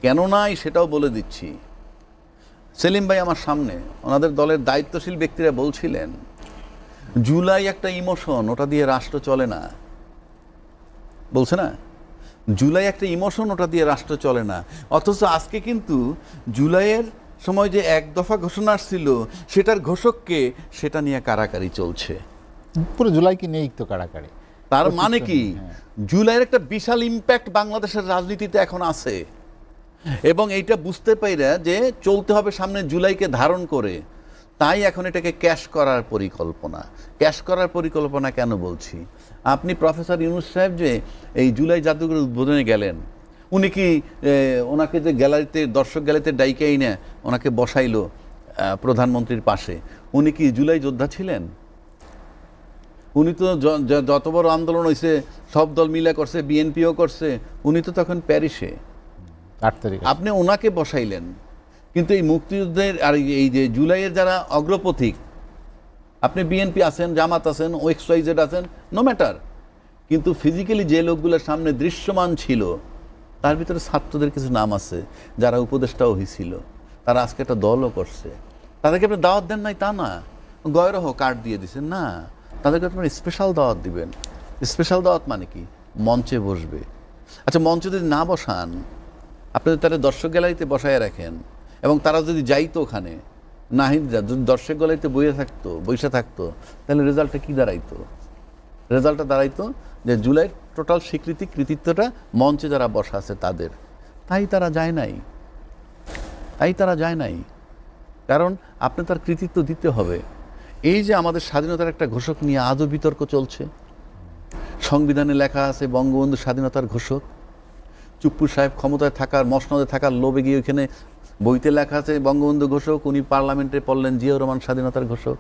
S2: কেন নাই সেটাও বলে দিচ্ছি। সেলিম ভাই আমার সামনে, ওনাদের দলের দায়িত্বশীল ব্যক্তিরা বলছিলেন জুলাই একটা ইমোশন, ওটা দিয়ে রাষ্ট্র চলে না। বলছে না, জুলাই একটা ইমোশন, ওটা দিয়ে রাষ্ট্র চলে না। অথচ আজকে কিন্তু জুলাইয়ের সময় যে 1 দফা ঘোষণা আসছিল সেটার ঘোষককে, সেটা নিয়ে কারাকারি চলছে।
S1: পুরো জুলাইকে নিয়েই তো কারাকারি।
S2: তার মানে কি, জুলাইয়ের একটা বিশাল ইম্প্যাক্ট বাংলাদেশের রাজনীতিতে এখন আছে এবং এইটা বুঝতে পাইরা যে চলতে হবে সামনে জুলাইকে ধারণ করে, তাই এখন এটাকে ক্যাশ করার পরিকল্পনা। ক্যাশ করার পরিকল্পনা কেন বলছি? আপনি প্রফেসর ইউনূস সাহেব যে এই জুলাই জাদুঘরের উদ্বোধনে গেলেন, উনি কি ওনাকে যে গ্যালারিতে, দর্শক গ্যালারিতে ডাইকেই না ওনাকে বসাইলো প্রধানমন্ত্রীর পাশে, উনি কি জুলাই যোদ্ধা ছিলেন? উনি তো যত বড় আন্দোলন হয়েছে সব দল মিলে করছে, বিএনপিও করছে, উনি তো তখন প্যারিসে।
S1: 8 তারিখ
S2: আপনি ওনাকে বসাইলেন, কিন্তু এই মুক্তিযুদ্ধের আর এই যে জুলাইয়ের যারা অগ্রপথিক, আপনি বিএনপি আছেন, জামাত আছেন, XYZ আছেন, নো ম্যাটার, কিন্তু ফিজিক্যালি যে লোকগুলোর সামনে দৃশ্যমান ছিল তার ভিতরে ছাত্রদের কিছু নাম আছে যারা উপদেষ্টাও হয়েছিল, তারা আজকে একটা দলও করছে। তাদেরকে আপনি দাওয়াত দেন নাই তা না, গয়রহ কার্ড দিয়ে দিচ্ছেন না, তাদেরকে আপনার স্পেশাল দাওয়াত দিবেন। স্পেশাল দাওয়াত মানে কি? মঞ্চে বসবে। আচ্ছা, মঞ্চে যদি না বসান, আপনি যদি তারা দর্শক গ্যালারিতে বসায় রাখেন এবং তারা যদি যাইতো ওখানে, নাহিদরা যদি দর্শক গ্যালারিতে বসে থাকতো, তাহলে রেজাল্টটা কি দাঁড়াইতো? রেজাল্টটা দাঁড়াইতো যে জুলাইয়ের টোটাল স্বীকৃতি, কৃতিত্বটা মঞ্চে যারা বসা আছে তাদের। তাই তারা যায় নাই, কারণ আপনি তার কৃতিত্ব দিতে হবে। এই যে আমাদের স্বাধীনতার একটা ঘোষক নিয়ে আজও বিতর্ক চলছে, সংবিধানে লেখা আছে বঙ্গবন্ধু স্বাধীনতার ঘোষক। চুপ্পু সাহেব ক্ষমতায় থাকার, মসনদে থাকার লোভে গিয়ে ওইখানে বইতে লেখা আছে বঙ্গবন্ধু ঘোষক, উনি পার্লামেন্টে পড়লেন জিয়াউর রহমান স্বাধীনতার ঘোষক।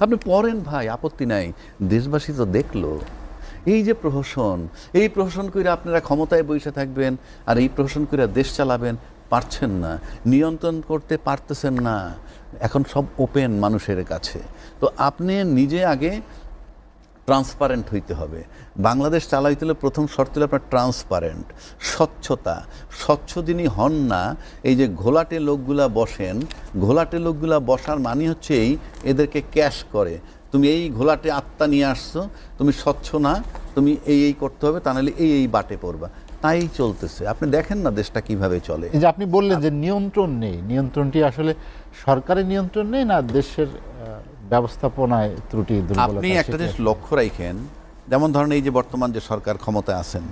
S2: আপনি পড়েন ভাই, আপত্তি নাই, দেশবাসী তো দেখলো। এই যে প্রহসন, এই প্রহসন করে আপনারা ক্ষমতায় বসে থাকবেন আর এই প্রহসন করে দেশ চালাবেন, পারছেন না, নিয়ন্ত্রণ করতে পারতেছেন না। এখন সব ওপেন মানুষের কাছে। তো আপনি নিজে আগে ট্রান্সপারেন্ট হইতে হবে। বাংলাদেশ চালাইতে হলে প্রথম শর্ত হলো আপনার ট্রান্সপারেন্ট, স্বচ্ছতা। স্বচ্ছ যিনি হন না, এই যে ঘোলাটে লোকগুলা বসেন, ঘোলাটে লোকগুলা বসার মানে হচ্ছে এদেরকে ক্যাশ করে, তুমি এই ঘোলাটে আত্মা নিয়ে আসছো, তুমি স্বচ্ছ না, তুমি এই করতে হবে, তা নাহলে এই বাটে পড়বা। তাই চলতেছে। আপনি দেখেন না দেশটা কিভাবে চলে।
S1: এই যে আপনি বললেন যে নিয়ন্ত্রণ নেই, নিয়ন্ত্রণটি আসলে সরকারের নিয়ন্ত্রণ নেই না দেশের ব্যবস্থাপনায় ত্রুটি দুর্বলতা?
S2: আপনি একটা জিনিস লক্ষ্য রাখেন, যেমন ধরেন এই যে বর্তমান যে সরকার ক্ষমতায় আছেন,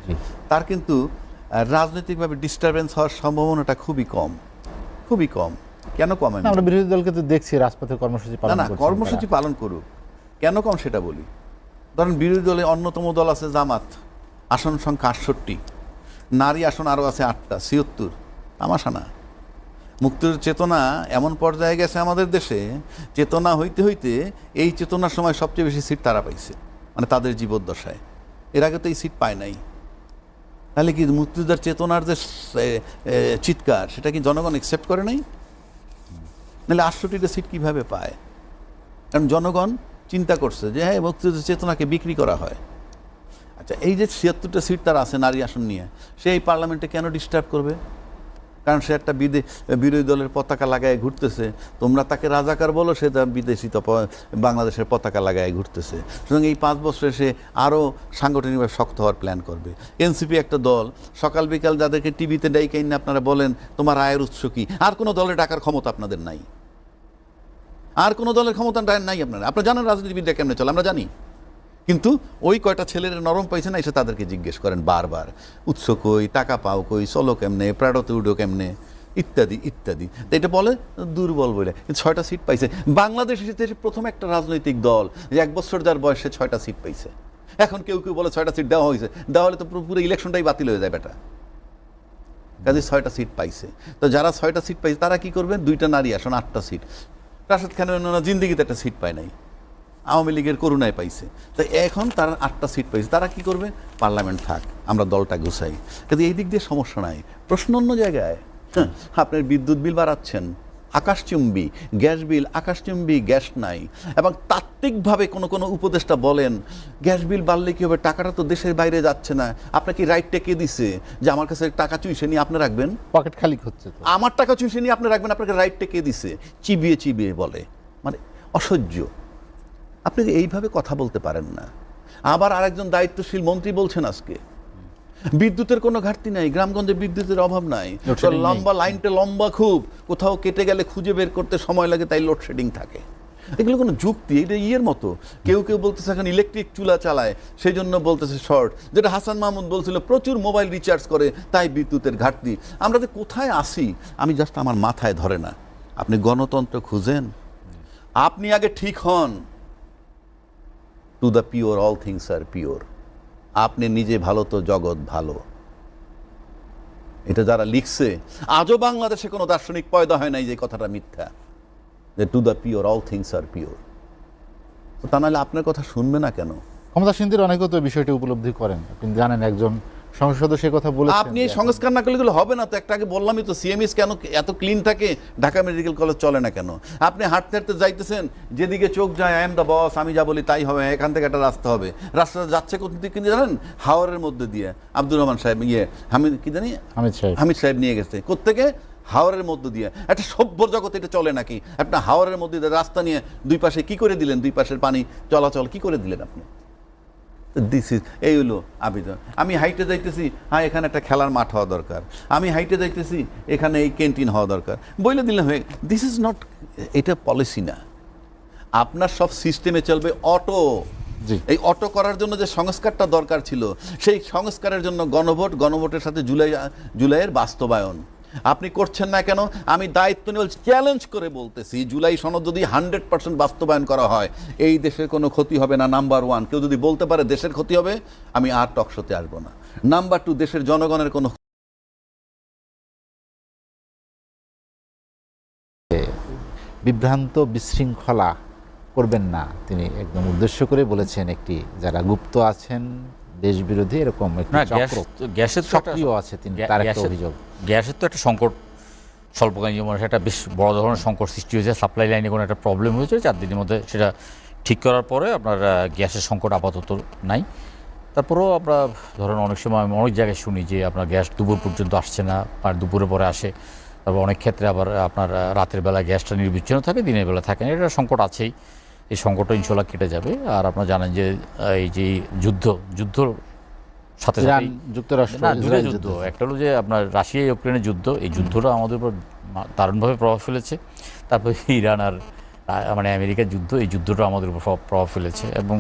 S2: তার কিন্তু রাজনৈতিকভাবে ডিস্টারবেন্স হওয়ার সম্ভাবনাটা খুবই কম, খুবই কম। কেন কম?
S1: আমরা বিরোধী দলকে তো দেখছি রাজপথে কর্মসূচি
S2: না
S1: পালন
S2: না,
S1: করছে
S2: কর্মসূচি পালন করুক, কেন কম সেটা বলি। ধরেন বিরোধী দলে অন্যতম দল আছে জামাত, আসন সংখ্যা 68, নারী আসন আরও আছে 8টা, 76। তামাশা না। মুক্তির চেতনা এমন পর্যায়ে গেছে আমাদের দেশে, চেতনা হইতে হইতে এই চেতনার সময় সবচেয়ে বেশি সিট তারা পাইছে, মানে তাদের জীবদ্দশায়। এর আগে তো এই সিট পায় নাই। তাহলে কি মুক্তিযোদ্ধার চেতনার যে চিৎকার, সেটা কি জনগণ অ্যাকসেপ্ট করে নাই? নাহলে 68টা সিট কিভাবে পায়? কারণ জনগণ চিন্তা করছে যে হ্যাঁ, মুক্তিযুদ্ধের চেতনাকে বিক্রি করা হয়। আচ্ছা, এই যে 76টা সিট তার আছে নারী আসন নিয়ে, সে এই পার্লামেন্টে কেন ডিস্টার্ব করবে? কারণ সে একটা বিরোধী দলের পতাকা লাগায় ঘুরতেছে। তোমরা তাকে রাজাকার বলো, সে তার বিদেশি বাংলাদেশের পতাকা লাগায় ঘুরতেছে। সুতরাং এই 5 বছরে সে আরও সাংগঠনিকভাবে শক্ত হওয়ার প্ল্যান করবে। এনসিপি একটা দল, সকাল বিকাল যাদেরকে টিভিতে ডাইকে না আপনারা বলেন তোমার আয়ের উৎস কি, আর কোনো দলে ডাকার ক্ষমতা আপনাদের নাই, আর কোনো দলের ক্ষমতা নাই আপনারা। আপনারা জানেন রাজনীতিবিদরা কেমনে চলে, আমরা জানি। কিন্তু ওই কয়টা ছেলের নরম পাইছে না, এসে তাদেরকে জিজ্ঞেস করেন বারবার, উৎস কই, টাকা পাও কই, চলো কেমনে, প্রাডোতে উডো কেমনে, ইত্যাদি ইত্যাদি। তো এটা বলে দুর্বল বলে। কিন্তু 6টা সিট পাইছে। বাংলাদেশ এসে প্রথম একটা রাজনৈতিক দল যে 1 বছর যার বয়সে 6টা সিট পাইছে। এখন কেউ কেউ বলে 6টা সিট দেওয়া হয়েছে, দেওয়া হলে তো পুরো ইলেকশনটাই বাতিল হয়ে যায় বেটা। কাজে 6টা সিট পাইছে। তো যারা 6টা সিট পাইছে তারা কি করবেন? 2টা নারী আসন, 8টা সিট। রাশেদ খানের জিন্দিগিতে একটা সিট পায় নাই, আওয়ামী লীগের করুণায় পাইছে। তো এখন তারা 8টা সিট পাইছে, তারা কি করবে? পার্লামেন্ট থাক, আমরা দলটা গুছাই। কিন্তু এই দিক দিয়ে সমস্যা নাই। প্রশ্ন অন্য জায়গায়। আপনার বিদ্যুৎ বিল বাড়াচ্ছেন, আকাশচুম্বী, গ্যাস বিল আকাশচুম্বী, গ্যাস নাই। এবং তাত্ত্বিকভাবে কোনো কোনো উপদেষ্টা বলেন গ্যাস বিল বাড়লে কী হবে, টাকাটা তো দেশের বাইরে যাচ্ছে না, আপনাকে রাইটটা কে দিছে যে আমার কাছে টাকা চুইসে নিয়ে আপনি রাখবেন?
S1: পকেট খালি হচ্ছে তো।
S2: আমার টাকা চুইসে নিয়ে আপনি রাখবেন, আপনাকে রাইটটা কে দিছে? চিবিয়ে চিবিয়ে বলে, মানে অসহ্য। আপনি এইভাবে কথা বলতে পারেন না। আবার আরেকজন দায়িত্বশীল মন্ত্রী বলছেন আজকে বিদ্যুতের কোনো ঘাটতি নাই, গ্রামগঞ্জে বিদ্যুতের অভাব নাই, লম্বা লাইনটা লম্বা খুব, কোথাও কেটে গেলে খুঁজে বের করতে সময় লাগে, তাই লোডশেডিং থাকে। এগুলো কোনো যুক্তি? এটা ইয়ের মতো। কেউ কেউ বলতেছে এখন ইলেকট্রিক চুলা চালায়, সেই জন্য বলতেছে শর্ট। যেটা হাসান মাহমুদ বলছিল প্রচুর মোবাইল রিচার্জ করে, তাই বিদ্যুতের ঘাটতি। আমরা যে কোথায় আসি আমি জাস্ট আমার মাথায় ধরে না। আপনি গণতন্ত্র খুঁজেন, আপনি আগে ঠিক হন। To the pure all things are pure. আপনি নিজে ভালো তো জগৎ ভালো। এটা যারা লিখছে, আজও বাংলাদেশে কোনো দার্শনিক পয়দা হয় নাই যে কথাটা মিথ্যা, যে to the pure all things are pure. তো তা নাহলে আপনার কথা শুনবে না কেন?
S1: ক্ষমতাসীনদের অনেকেও তো বিষয়টি উপলব্ধি করেন। আপনি জানেন একজন সংসদ সদস্য কথা বলেছেন।
S2: আপনি এই সংস্কার না করলে হবে না তো। একটা আগে বললামই তো, সিএমএস কেন এত ক্লিন থাকে, ঢাকা মেডিকেল কলেজ চলে না কেন? আপনি হাঁটতে হাঁটতে যাইতেছেন, যেদিকে চোখ যায় আই এম দ্য বস, আমি যা বলি তাই হবে, এখান থেকে একটা রাস্তা হবে। রাস্তাটা যাচ্ছে কোথায় কিন্তু জানেন? হাওরের মধ্যে দিয়ে। আব্দুর রহমান সাহেব হামিদ সাহেব নিয়ে গেছে কোত্থেকে? হাওরের মধ্য দিয়ে। একটা সভ্য জগতে এটা চলে নাকি? একটা হাওরের মধ্যে দিয়ে রাস্তা নিয়ে দুই পাশে কি করে দিলেন? দুই পাশের পানি চলাচল কি করে দিলেন আপনি? দিস ইজ, এই হলো আবেদন। আমি হাইটে যাইতেছি, হ্যাঁ এখানে একটা খেলার মাঠ হওয়া দরকার। আমি হাইটে যাইতেছি, এখানে এই ক্যান্টিন হওয়া দরকার, বলে দিলে হয়ে। দিস ইজ নট, এটা পলিসি না। আপনার সব সিস্টেমে চলবে অটো। এই অটো করার জন্য যে সংস্কারটা দরকার ছিল, সেই সংস্কারের জন্য গণভোট, গণভোটের সাথে জুলাইয়ের বাস্তবায়ন। আপনি করছেন না কেন? আমি দায়িত্ব নিয়ে চ্যালেঞ্জ করে বলতেছি, জুলাই সনদ যদি 100% বাস্তবায়ন করা হয়, এই দেশের কোনো ক্ষতি হবে না। নাম্বার 1, কেউ যদি বলতে পারে দেশের ক্ষতি হবে, আমি আর টকশোতে আসবো না। নাম্বার 2, দেশের জনগণের কোনো
S1: বিভ্রান্ত বিশৃঙ্খলা করবেন না, তিনি একদম উদ্দেশ্য করে বলেছেন। একটি যারা গুপ্ত আছেন, দেশ বিরোধী, এরকম
S3: গ্যাসের
S1: সক্রিয় আছে তিনি, তার একটা অভিযোগ।
S3: গ্যাসের তো একটা সংকট স্বল্পকালীন জীবনে একটা বেশ বড় ধরনের সংকট সৃষ্টি হয়েছে। সাপ্লাই লাইনে কোনো একটা প্রবলেম হয়েছে, 4 দিনের মধ্যে সেটা ঠিক করার পরে আপনার গ্যাসের সংকট আপাতত নাই। তারপরেও আমরা ধরেন অনেক সময় আমি অনেক জায়গায় শুনি যে আপনার গ্যাস দুপুর পর্যন্ত আসছে না, আর দুপুরের পরে আসে। তারপর অনেক ক্ষেত্রে আবার আপনার রাতের বেলা গ্যাসটা নির্বিচ্ছিন্ন থাকে, দিনের বেলা থাকে না। এটা সংকট আছেই, এই সংকটটা ইনশাল্লাহ কেটে যাবে। আর আপনারা জানেন যে এই যে যুদ্ধ সাথে
S1: ইরান
S3: সাথে
S1: যুক্তরাষ্ট্র
S3: না, দুটো
S1: ইসরায়েল
S3: যুদ্ধ, একটা হলো যে আপনার রাশিয়া ইউক্রেনের যুদ্ধ, এই যুদ্ধটা আমাদের উপর দারুণভাবে প্রভাব ফেলেছে। তারপরে ইরান আর মানে আমেরিকার যুদ্ধ, এই যুদ্ধটা আমাদের উপর প্রভাব ফেলেছে এবং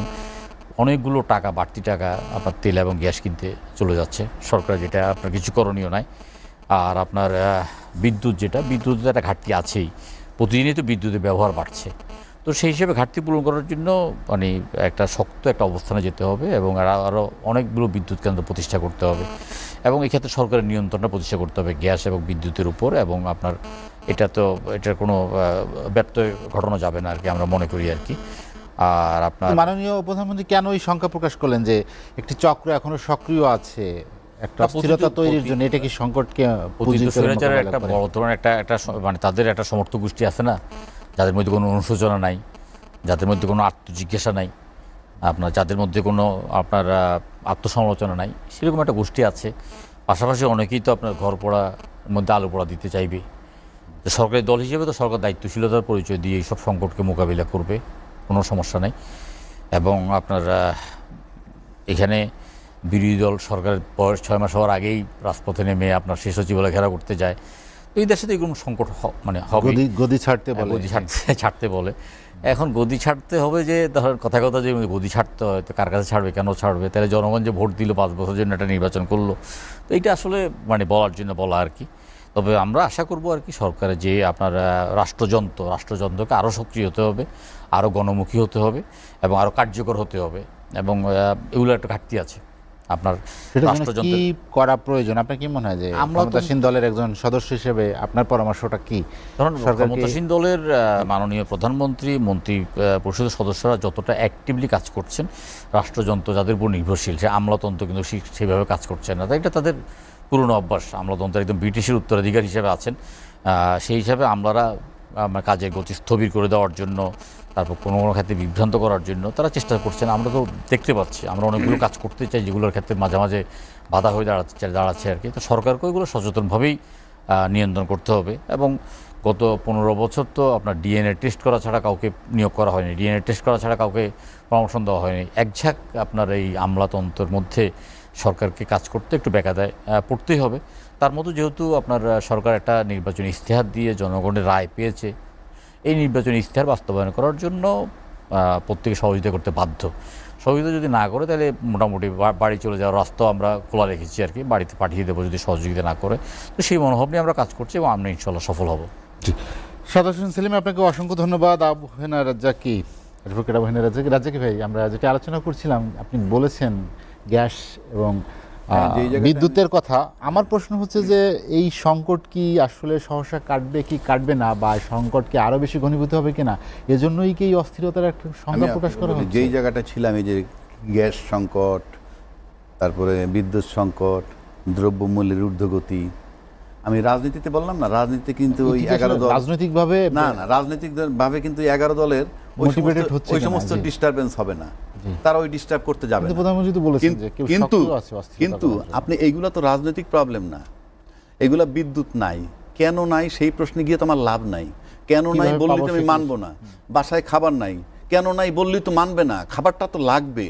S3: অনেকগুলো টাকা, বাড়তি টাকা আপনার তেল এবং গ্যাস কিনতে চলে যাচ্ছে সরকার, যেটা আপনার কিছু করণীয় নাই। আর আপনার বিদ্যুতের একটা ঘাটতি আছেই, প্রতিদিনই তো বিদ্যুতের ব্যবহার বাড়ছে। তো সেই হিসেবে ঘাটতি পূরণ করার জন্য মানে একটা শক্ত একটা অবস্থানে যেতে হবে এবং আরও অনেকগুলো বিদ্যুৎ কেন্দ্র প্রতিষ্ঠা করতে হবে এবং এক্ষেত্রে সরকারের নিয়ন্ত্রণটা প্রতিষ্ঠা করতে হবে গ্যাস এবং বিদ্যুতের উপর। এবং আপনার এটার কোনো ব্যর্থ ঘটানো যাবে না আর কি, আমরা মনে করি আর কি। আর আপনার
S1: মাননীয় প্রধানমন্ত্রী কেন এই শঙ্কা প্রকাশ করলেন যে একটি চক্র এখনো সক্রিয় আছে একটা অস্থিরতা তৈরির জন্য? এটা কি সংকটকে
S3: স্বৈরাচারের একটা বড় ধরনের একটা মানে তাদের একটা সমর্থক গোষ্ঠী আছে না, যাদের মধ্যে কোনো অনুশোচনা নাই, যাদের মধ্যে কোনো আত্মজিজ্ঞাসা নাই, আপনার যাদের মধ্যে কোনো আপনার আত্মসমালোচনা নাই, সেরকম একটা গোষ্ঠী আছে। পাশাপাশি অনেকেই তো আপনার ঘর পোড়ার মধ্যে আলো পোড়া দিতে চাইবে। তো সরকারি দল হিসেবে তো সরকার দায়িত্বশীলতার পরিচয় দিয়ে এইসব সংকটকে মোকাবিলা করবে, কোনো সমস্যা নেই। এবং আপনার এখানে বিরোধী দল সরকারের বয়স 6 মাস হওয়ার আগেই রাজপথে নেমে আপনার শেষ সচিবালয় ঘেরাও করতে যায়। তো এই দেশে তো এরকম সংকট মানে হবে,
S1: গদি ছাড়তে বলে,
S3: ছাড়তে বলে। এখন গদি ছাড়তে হবে, যে ধরেন কথা যে গদি ছাড়তে হয়, তো কার কাছে ছাড়বে, কেন ছাড়বে? তাহলে জনগণ যে ভোট দিল 5 বছরের জন্য একটা নির্বাচন করলো, তো এইটা আসলে মানে বলার জন্য বলা আর কি। তবে আমরা আশা করব আর কি সরকারের যে আপনার রাষ্ট্রযন্ত্রকে আরও সক্রিয় হতে হবে, আরও গণমুখী হতে হবে এবং আরও কার্যকর হতে হবে। এবং এগুলো একটা ঘাটতি আছে আপনার
S1: রাষ্ট্রযন্ত্র। কি করা প্রয়োজন আপনার কি মনে হয় যে ক্ষমতাসীন দলের একজন সদস্য হিসেবে আপনার পরামর্শটা কি?
S3: ধরুন ক্ষমতাসীন দলের মাননীয় প্রধানমন্ত্রী, মন্ত্রী পরিষদের সদস্যরা যতটা অ্যাক্টিভলি কাজ করছেন, রাষ্ট্রযন্ত্র যাদের উপর নির্ভরশীল, সে আমলাতন্ত্র কিন্তু সেইভাবে কাজ করছে না। তাই এটা তাদের পুরনো অভ্যাস, আমলাতন্ত্র একদম ব্রিটিশের উত্তরাধিকার হিসেবে আছেন। সেই হিসাবে আমলারা কাজের গতি স্থবির করে দেওয়ার জন্য, তারপর কোনো ক্ষেত্রে বিভ্রান্ত করার জন্য তারা চেষ্টা করছেন। আমরা তো দেখতে পাচ্ছি, আমরা অনেকগুলো কাজ করতে চাই যেগুলোর ক্ষেত্রে মাঝে মাঝে বাধা হয়ে দাঁড়াচ্ছে আর কি। তো সরকারকে ওইগুলো সচেতনভাবেই নিয়ন্ত্রণ করতে হবে। এবং গত 15 বছর তো আপনার ডিএনএ টেস্ট করা ছাড়া কাউকে নিয়োগ করা হয়নি, ডিএনএ টেস্ট করা ছাড়া কাউকে প্রমোশন দেওয়া হয়নি। একঝাঁক আপনার এই আমলাতন্ত্রের মধ্যে সরকারকে কাজ করতে একটু বেকায়দায় পড়তেই হবে। তার মতো যেহেতু আপনার সরকার একটা নির্বাচনী ইশতেহার দিয়ে জনগণের রায় পেয়েছে, এই নির্বাচনী ইশতেহার বাস্তবায়ন করার জন্য প্রত্যেকে সহযোগিতা করতে বাধ্য। সহযোগিতা যদি না করে তাহলে মোটামুটি বাড়ি চলে যাওয়ার রাস্তাও আমরা খোলা রেখেছি আর কি, বাড়িতে পাঠিয়ে দেবো যদি সহযোগিতা না করে। তো সেই মনোভাব নিয়ে আমরা কাজ করছি এবং আমরা ইনশাল্লাহ সফল হব।
S1: সাদাত হোসেন সেলিম, আপনাকে অসংখ্য ধন্যবাদ। অ্যাডভোকেট আবু হেনা রাজ্জাকি ভাই, আমরা যেটা আলোচনা করছিলাম, আপনি বলেছেন গ্যাস এবং বিদ্যুতের কথা। আমার প্রশ্ন হচ্ছে যে এই সংকট কি আসলে সহসা কাটবে কি কাটবে না, বা সংকট কি আরো বেশি ঘনীভূত হবে কিনা, এজন্যই কি এই অস্থিরতার একটা সংখ্যা প্রকাশ করা হচ্ছে?
S2: যেই জায়গাটা ছিলাম, এই যে গ্যাস সংকট, তারপরে বিদ্যুৎ সংকট, দ্রব্যমূল্যের ঊর্ধ্বগতি, আমি রাজনীতিতে বললাম না, রাজনীতিতে কিন্তু ওই 11 দল
S1: রাজনৈতিকভাবে
S2: রাজনৈতিকভাবে কিন্তু 11 দলের ওই সমস্ত ডিস্টারবেন্স হবে না, তারা ওই ডিস্টার্ব করতে যাবে না।
S1: প্রধানমন্ত্রী তো বলেছেন যে
S2: কিন্তু আপনি এইগুলা তো রাজনৈতিক প্রবলেম না, এগুলা বিদ্যুৎ নাই, কেন নাই সেই প্রশ্নে গিয়ে তো আমার লাভ নাই। কেন নাই বললে তো আমি মানবো না। বাসায় খাবার নাই, কেন নাই বললেই তো মানবে না, খাবারটা তো লাগবে,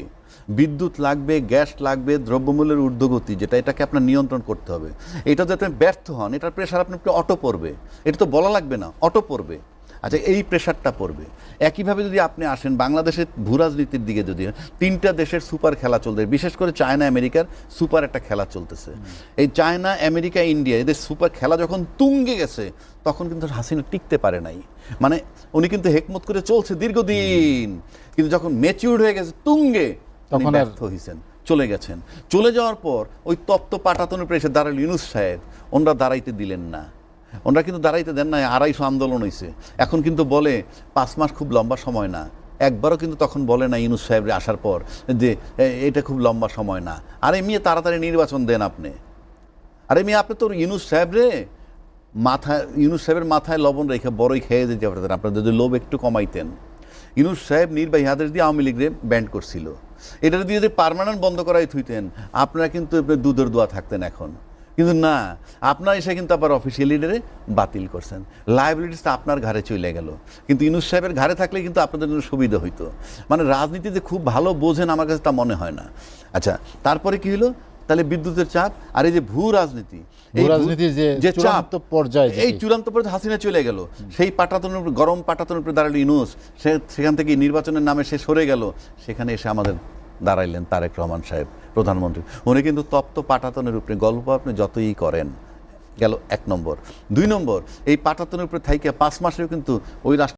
S2: বিদ্যুৎ লাগবে, গ্যাস লাগবে, দ্রব্যমূল্যের ঊর্ধ্বগতি যেটা, এটাকে আপনার নিয়ন্ত্রণ করতে হবে। এটা যাতে ব্যর্থ হন, এটার প্রেশার আপনি অটো পড়বে, এটা তো বলা লাগবে না, অটো পড়বে। আচ্ছা, এই প্রেশারটা পড়বে। একইভাবে যদি আপনি আসেন বাংলাদেশের ভূরাজনীতির দিকে, যদি 3টা দেশের সুপার খেলা চলতে, বিশেষ করে চায়না আমেরিকার সুপার একটা খেলা চলতেছে। এই চায়না আমেরিকা ইন্ডিয়া এদের সুপার খেলা যখন তুঙ্গে গেছে, তখন কিন্তু হাসিনা টিকতে পারে নাই। মানে উনি কিন্তু হেকমত করে চলছে দীর্ঘদিন, কিন্তু যখন ম্যাচিউরড হয়ে গেছে তুঙ্গে, তখন ব্যর্থ হয়েছেন, চলে গেছেন। চলে যাওয়ার পর ওই তপ্ত পাটাতনের প্রেসে দাঁড়াল ইউনূস সাহেব, ওনারা দাঁড়াইতে দিলেন না। ওনারা কিন্তু দাঁড়াইতে দেন না, 250 আন্দোলন হয়েছে। এখন কিন্তু বলে 5 মাস খুব লম্বা সময় না, একবারও কিন্তু তখন বলে না ইউনূস সাহেবরে আসার পর যে এটা খুব লম্বা সময় না। আরে মেয়ে তাড়াতাড়ি নির্বাচন দেন আপনি। আরে মেয়ে আপনি তো ইউনূস সাহেবের মাথায় লবণ রেখে বড়ই খেয়ে দিতে পারতেন, আপনাদের যদি লোভ একটু কমাইতেন। ইউনূস সাহেব নির্বাহী আদেশ দিয়ে আওয়ামী লীগরে ব্যান্ড করছিল। এটা দিয়ে যে পার্মানেন্ট বন্ধ করাই থুইতেন, আপনারা কিন্তু দুধের দোয়া থাকতেন এখন। কিন্তু না, আপনারা এসে কিন্তু আবার অফিসিয়াল লিডারে বাতিল করছেন, লায়াবিলিটিসটা আপনার ঘাড়ে চলে গেল। কিন্তু ইউনূস সাহেবের ঘাড়ে থাকলে কিন্তু আপনাদের জন্য সুবিধা হইতো। মানে রাজনীতি যে খুব ভালো বোঝেন আমার কাছে তা মনে হয় না। আচ্ছা, তারপরে কি হলো? তাহলে বিদ্যুতের চাপ আর এই যে ভূ রাজনীতি,
S1: রাজনীতির যে চূড়ান্ত পর্যায়ে,
S2: এই চূড়ান্ত পর্যায়ে হাসিনা চলে গেল, সেই পাটাতনের উপর, গরম পাটাতনের উপরে দাঁড়ালো ইউনূস, সেখান থেকে নির্বাচনের নামে সে সরে গেল, সেখানে এসে আমাদের দাঁড়াইলেন তারেক রহমান সাহেব প্রধানমন্ত্রী। উনি কিন্তু তপ্ত পাটাতনের উপরে গল্প আপনি যতই করেন গেল 1 নম্বর। 2 নম্বর, এই পাটাতনের উপরে থাইকে 5 মাসেও কিন্তু ওই রাষ্ট্র